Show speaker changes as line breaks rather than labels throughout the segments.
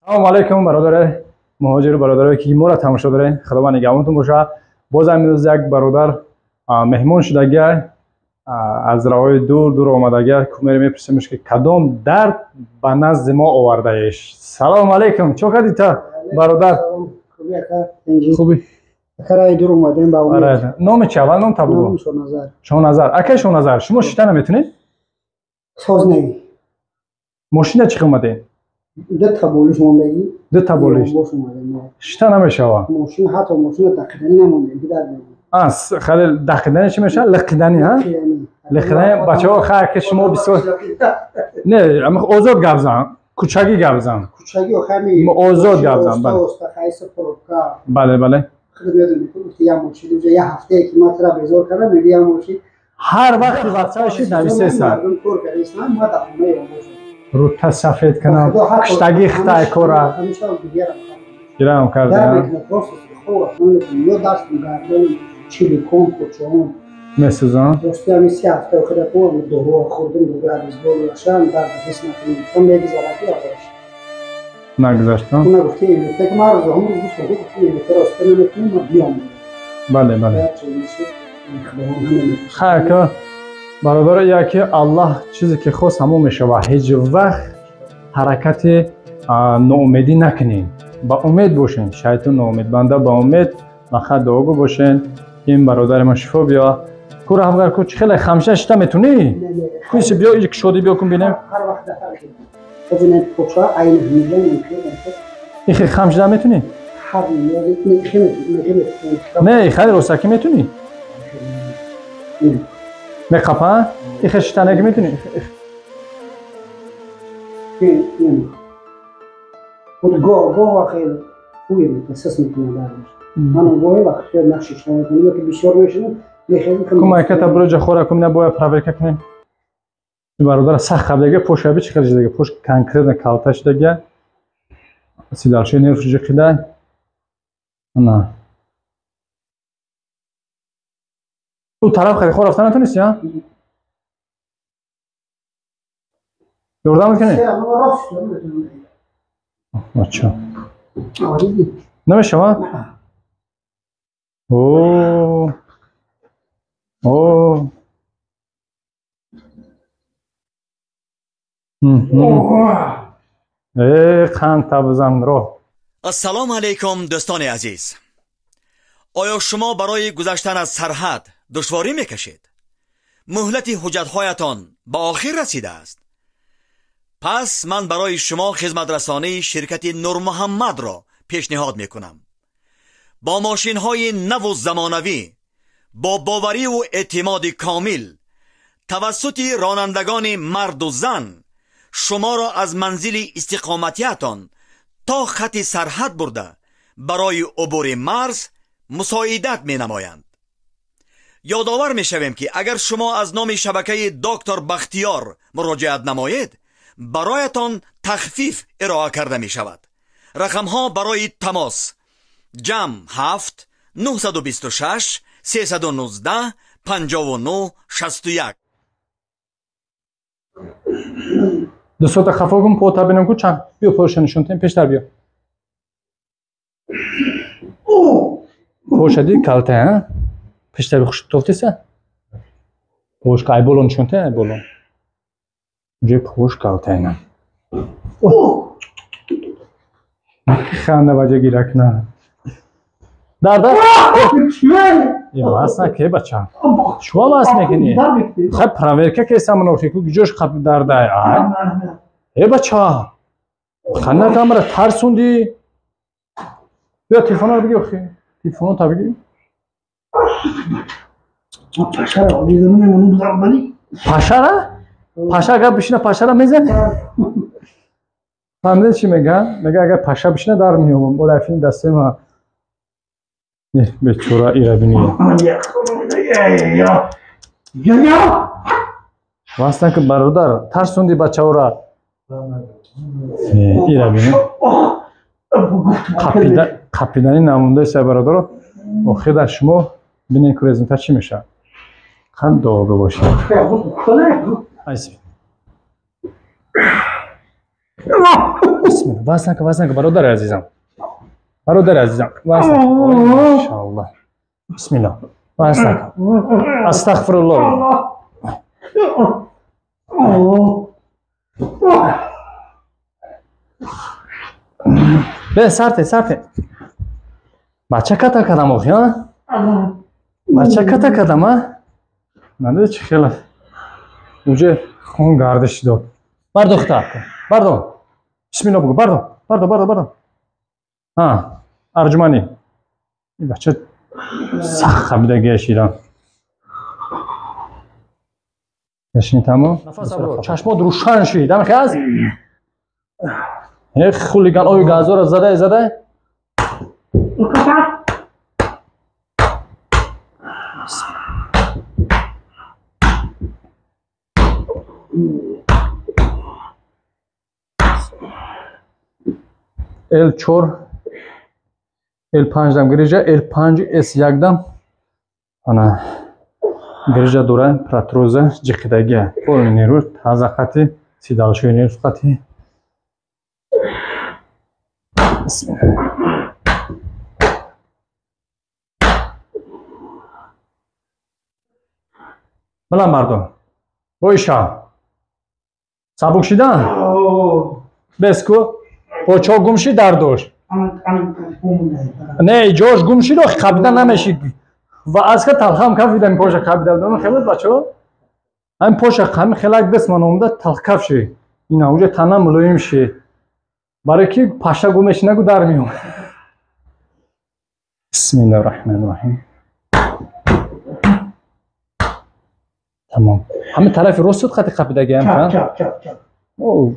سلام علیکم برادر مهاجر برادرایی که ما را تماشا دارین. خداوند نگهبانتون باشه. باز امروز یک برادر مهمان شدگی از راههای دور دور آمدگی کومری میپرسیمش که کدام درد به نزد ما آورده ایش. سلام علیکم. چه کردی تا برادر؟ خوبی؟
کرای دور اومدیم با امید.
نام چی؟ اول نام تا بگو.
شونازر.
شونازر. اکی شونازر شما شیطان نمیتونی؟
ساز نمی.
ماشین چی اومده؟
دو تا بولش موندگی.
دو تا بولش. شیطان نمیشه وا.
ماشین حتی ماشین دقیقاً نمونده بیدار نمونده.
خیلی دقیقاً چی میشه؟ لقیدنی ها؟ لقیدنی بچه‌ها خیر که شما بسیار نه اما آزاد گپ زن. کوچگی گپ زن.
کوچگی آخری.
آزاد گپ زن. بله. بله.
خیلی میادم که یا ماشین روز یه هفته که ما ترا بزرگ کردم میگم ماشین
هر وقت بچه‌ش نویسه سر. رو سفید کنم کشتگی خطای کورا گیرم کردم میسوزم
دوستی همی 3 هفته خدا پور دورو خوردم دوباره از بول لاشان بعد حس نکنم تو میگذارتی آخرش
نگذاشتم
اون گفتی میگه ما رو هم گفتم گفتی تراست نمیتونم ما بیام
بله خیر که برادر یکی الله چیزی که خواست همون میشه و هیچ وقت حرکت ناامیدی نکنین با امید باشین شیطان ناامید بنده با امید فقط دعا باشین این برادر ما شفا بیا کور همگر کوچ خیلی خمشه شتا میتونی کویس بیا یک شادی بیا کن ببینیم
هر وقت دفعه بزنید کوچا عین میزن ممکن
این خمشه میتونی نه خیلی روسکی میتونی نه کپا این خشتانه که میتونی
خود گوه خیلی خوبی میتونست میتونه دارش من گوه وقت خیلی نقشش نمیتونم که بیشتر میشنم
کمک تا برو خورا کم نباید پراورکه کنیم برادر سخت دیگه پوشابی چیکار دیگه پوش کنکریت کالتاش دیگه سیدالشه نرفش خیلی نه او طرف خیلی خور رفتن نتونستی ها یوردم میکنی اچھا نمیشه ها اوه اوه قند تبزن رو.
السلام علیکم دوستان عزیز. آیا شما برای گذشتن از سرحد دشواری میکشید؟ مهلت حجت‌هایتان به آخر رسیده است. پس من برای شما خدمت رسانی شرکت نور محمد را پیشنهاد میکنم. با ماشین‌های نو و زمانوی با باوری و اعتماد کامل توسط رانندگان مرد و زن شما را از منزل استقامتیتان تا خط سرحد برده برای عبور مرز مساعدت می نمایند. یادآور می شویم که اگر شما از نام شبکه دکتر بختیار مراجعت نمایید برایتان تخفیف ارائه کرده می شود. رقم ها برای تماس جمع 7 926 319 59 61
دوستان خفا کن پوتا بینم کو چند بیا پوشنشون تیم پیشتر بیا پوشدی کالته ها پیشتر بیا خوش توفتیسه پوش که ای بولون شونته ای بولون جه پوش کالته اینا خانه باجه گیرک نه درده ای باس نکه بچه شما باس میکنی خب پراورکه که سامون اوخی کو گجوش خب درده ای بچه خانه کامرا ترسوندی بیا تلفن رو بگی اوخی تلفن رو تا بگی
پاشا را بیدونی اونو بزرگ بانی
پاشا را؟ پاشا اگر بشینه پاشا را میزنی؟ فهمیده چی میگن؟ میگه اگر پاشا بشینه در میومم اولفین دسته ما به چورا ایره بینیه واسه که برادر ترسوندی بچه ها را ایره بینی قپیدنی نمونده سه برادر رو اخی در شما بینید که رزنتا چی میشه خند دعا بباشید ایسی بسم الله. واسه که برادر عزیزم. برادر عزیزم. واسه. ماشاءالله. بسم الله. واسه. استغفر الله. به سرته. بچه کتا کدم آخی ها؟ بچه کتا کدم ها؟ نده چه خیلی اوجه خون گردش داد. بردو. بسم الله بگو بردو. ها ارجمانی. این بچه سخت خبیده گشیدم. نشین تمام. نفس برو. چشمات روشن شید. دم خیز. یک خولیگان اوی گازو رو زده. L4 L5 دم گریجا L5 S1 دم ana گریجا دوره پراتروزه جقیدگی اون نیرو تازه خطی سیدالشوی نیرو خطی بسم الله بلا مردم رویشا سابق شدن بسکو پوچو گمشی در دوش نه جوش گمشی رو خبیدن نمیشی و از که تلخم کف بیدم پوشه خبیدم دارم خیلیت بچه هم پوشه خمی خیلک بس من اومده تلخ کف شی اینا اوجه تنه ملویم شی برای که پاشا گمشی نگو در میون بسم الله الرحمن الرحیم تمام همه طرف راست خط خبیدگی هم
چپ
اوه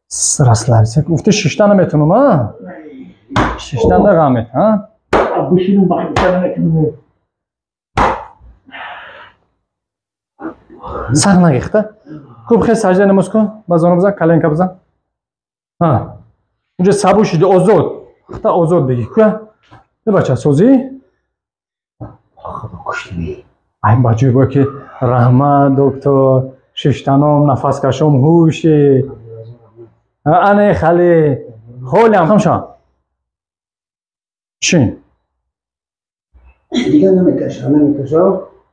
Sıraslar. Ufte şişten metunum ha? Şişten de gamet ha?
بشینون بخیر کنم کنم
سخت نگیخته؟ خوب خیلی سجده نماز کن بزانو بزن کلنکا بزن ها اونجا سبو شده آزاد خطا آزاد بگی که نه بچه سوزی؟
خدا کشتی
این بچه با که رحمت دکتر ششتنم نفس کشم هوشی انه خالی حالم خمشان چین؟
دیگه نمیکشم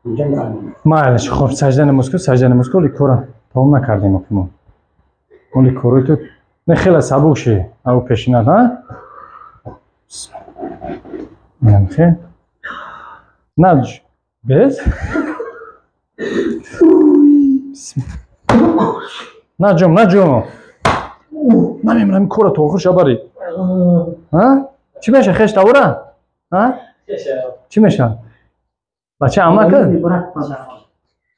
اینجا نرمیم
مالش خب سجده نماز کن لیکورا تمام نکردیم اون لیکوری تو نه خیلی سبوک شی او پیشینات ها نمیخه نج بس نجوم نمیمونم کورا تو آخر شباری ها چی میشه خشت آورا ها چی میشه بچه اما کرد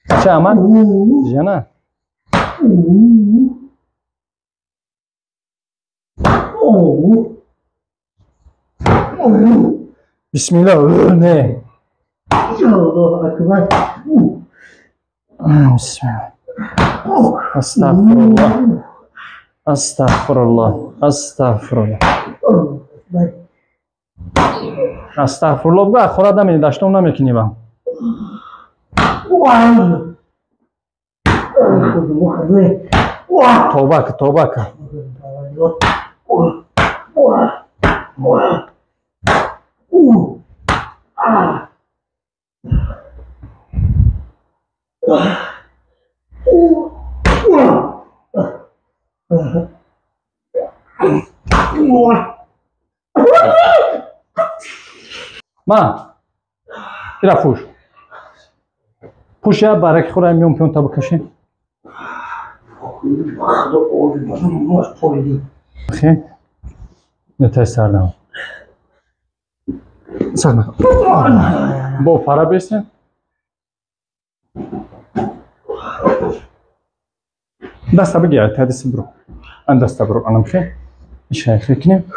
بچه اما جانا بسم الله نه بسم الله استغفر الله بگو خورد نمیدی داشتم نمیکنی با توبه که ما ایرا پوش یا برای خورای میون پیون تا بکشیم خیلی نتای سردم سردم با پارا بیستیم دستا بگیر تدیسی برو ان دستا برو انم خیلی شایخی کنیم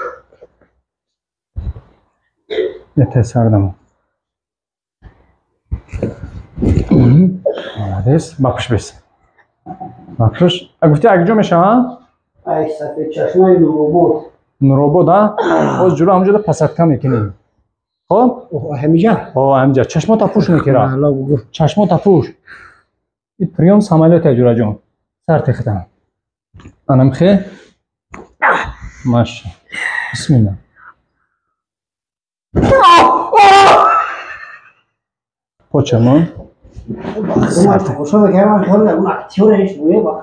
نتای سردم مادرس باپش بیست باپش گفتی اگه میشه ها
ای سفید چشمای نروبود
ها؟ باز جلو همونجا پسد کم میکنیم خب
همینجا
همینجا چشمات پوش میکرا
حالا بگو
چشمات پوش این پریوم سامالیت اجورا جون سر تختم انم خی ماشا بسم الله پوچمون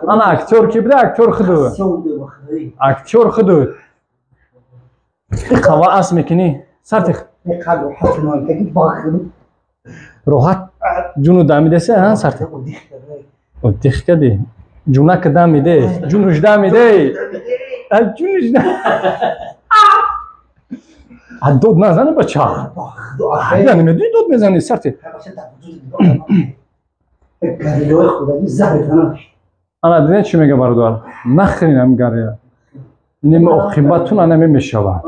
انا اکتور کی بده اکتور خودو اکتور خودو قوا اس میکنی سر تخت روحت جونو دامیده سه ها سر تخت و دیخ کدی جونا کدا میده جونوش دامیده جونوش دود نزنه بچه یعنی میدونی دود میزنی سر تخت انا دیدن چی میگه برادر نخرینم گریه اینم اخیباتون انا میشوه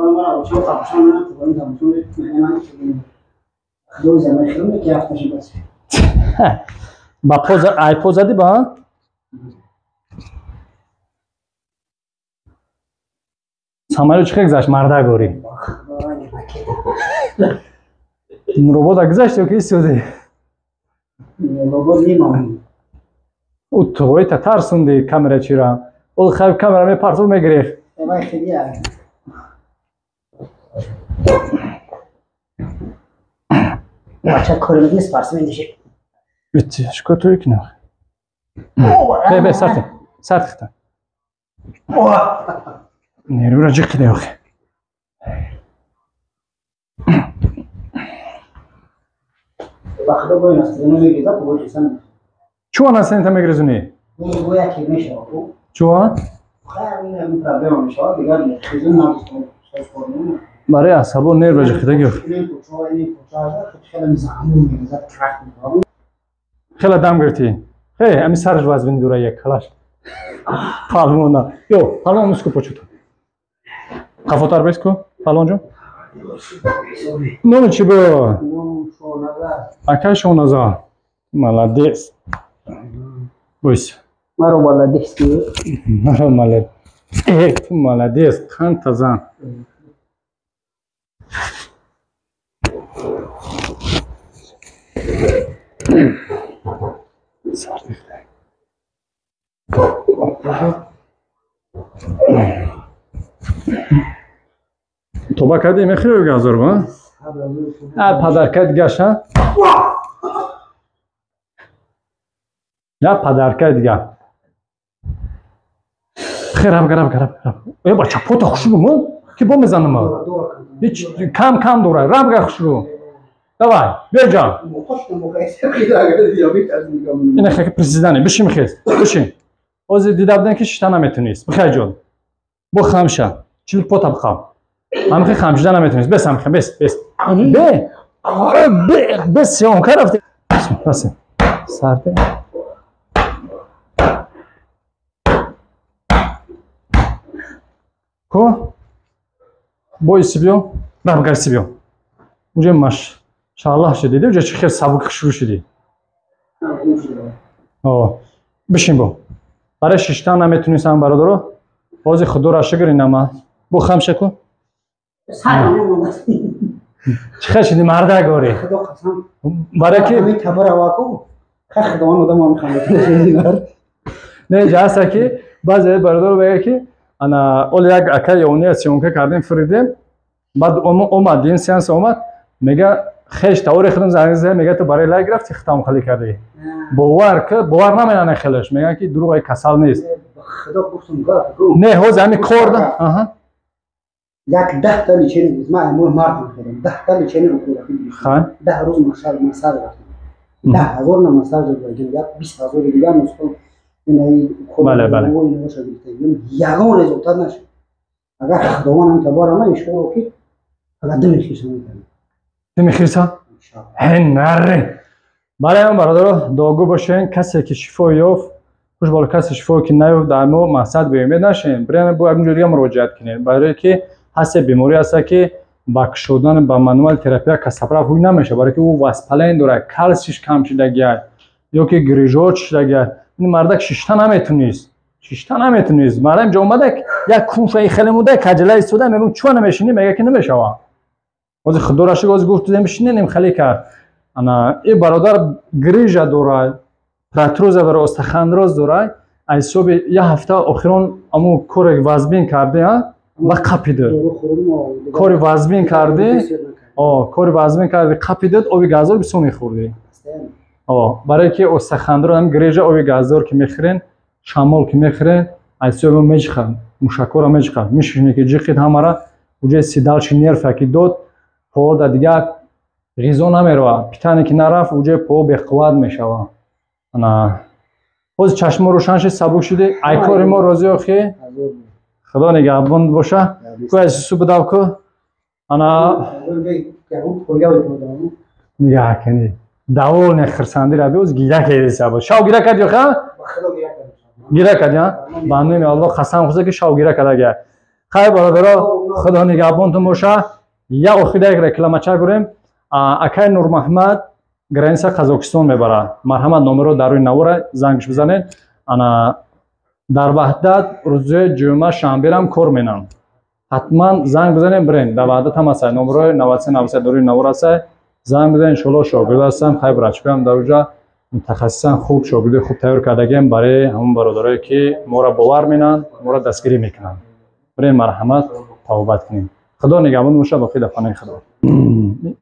با پوز آیپود زدی با سامالو چه گذاشت مردا گوری روبوت گذاشت که سوده او توی تا ترسوندی کامرا چیرا اول خب کامرا می پارتو میگیری
بچه کاری نیست پارس میدیشه
بیتی شکر توی کنه به سرت خطا نیرو را جکی دیوخی
بخدا باید نسترینو میگیزا پوگوشی سن
چون اصلا میگرزونی؟
باید که میشه
چون؟
خیلی این پرابلم میشه دیگر خیزون نمیستون
برای عصبو نیر را جکی دیوخی خیلی دم گرتی خیلی امی سرش وزبین دوره یک کلاش پالمونا یو پالمون مسکو پوچوتو خفوتار بیسکو پالمون جون نونو چی با اکای شونازا مالادیس بویس
مرو مالادیس کی
مرو مالادیس خان تازان توبه کردی میخوری گازور با؟ پدرکت گشت یا پدرکت دیگه خیر هم گرم ای بچه پوت خوشو بمون که با میزنم هیچ کم دوره رم گره خوشو давай بیا جان اینه خیلی پرسیدنه بشی میخیست بشی اوزی دیده بودن که شیطان نمیتونیست بخیر جان بو خمشه چیل پوتا بخوام هم خیلی خمشیده نمیتونیست بس هم خیلی بس اون که رفته بس سرده کو بوی سیبیو برمگر سیبیو اونجا ماشاءالله شدیده اونجا چه خیلی سبک شروع شدی بشین بو برای شیشتن نمیتونیستم برادرو بازی خودو را شگری نما بو خمشه کو چه شدی مرده گوری برای که
می تبر واکو خخ دوان آدم هم خمه
نه جاسته که بعضی برادر بگه که انا اول یک اکای اونی سیونکه کردیم فریدیم بعد اومد این سیانس اومد میگه خیش تاوری خودم زنگ میگه تو برای لایک گرفتی ختم خالی کردی باور نمیکنه خیلیش میگه که دروغ کسل نیست
خدا گفتم
نه هو زمین کورده
یک 10 تا لیچینی بود ما مرد می‌خوردم 10 تا لیچینی اکورا
خان
10 روز مساج رفتم 10,000 مساج دادم یک 20,000 دیگه مسکو اینای
بله
اینو شده یگان رزولت نشد اگر خداوندم تبارم اشکو کی اگر
دمیخیرسا هنره برای من برادر داغو باشین کسی که شفا یافت خوش بالا کسی شفا که نیافت در ما مقصد بیامید نشین برای با اینجوری مراجعت کنین برای که هست بیماری هست که بک شدن با مانوال تراپی کسبرا خوب نمیشه برای که او واسپلین داره کلسیش کم شده یا که گریجوت شده این مرد شیشتا نمیتونیست مرد جا اومده یک کنفه خیلی موده کجله ایستاده میگم چون نمیشینی میگه که نمیشه از خدا را شکر از گفت میشینیم خالی کرد انا این برادر گریجا داره پراتروز بر استخوان‌راز داره از صبح یه هفته آخرون امو کار وزبین کرده و قپیده کار وزبین کرده کار وزبین کرده قپیده آبی گازدار بسو میخورده برای که استخوان‌راز هم گریجا آبی گازدار که میخورن شامل که میخورن از صبح میچخن مشکور میچخن میشینه که جیخید همارا وجه سیدالش نرفه که داد پا در دیگه غذا نمیروه پیتانی که نرفت وجه پا به قوت میشوه انا باز چشم روشن شد سبک شده ای کار ما راضی آخی خدا نگهبان باشه کو از سو بداو کو انا نگاه کنی داول نخرساندی را بیوز گیره کردی سبا شاو گیره کردی خا گیره کردی ها بانوی الله قسم خوزه که شاو گیره کرده خیر برادرها خدا نگهبانتون باشه یا اخیده یک رکلامچه گریم اکای نور محمد گرینسا قزاقستان میبره مرحمت نمره در روی نوره زنگش بزنید انا در وحدت روز جمعه شنبه هم کار مینم حتما زنگ بزنید برین در وحدت هم هست نمره 93 در روی نوره است زنگ بزنید ان شاء الله شاگرد هستم خیر برچ بیام در اونجا متخصصا خوب شاگرد خوب تیار کردگیم برای همون برادرایی که ما را باور مینن ما را دستگیری میکنن برین مرحمت توبت کنیم خدا نگهبان باشه با خیر خانه خدا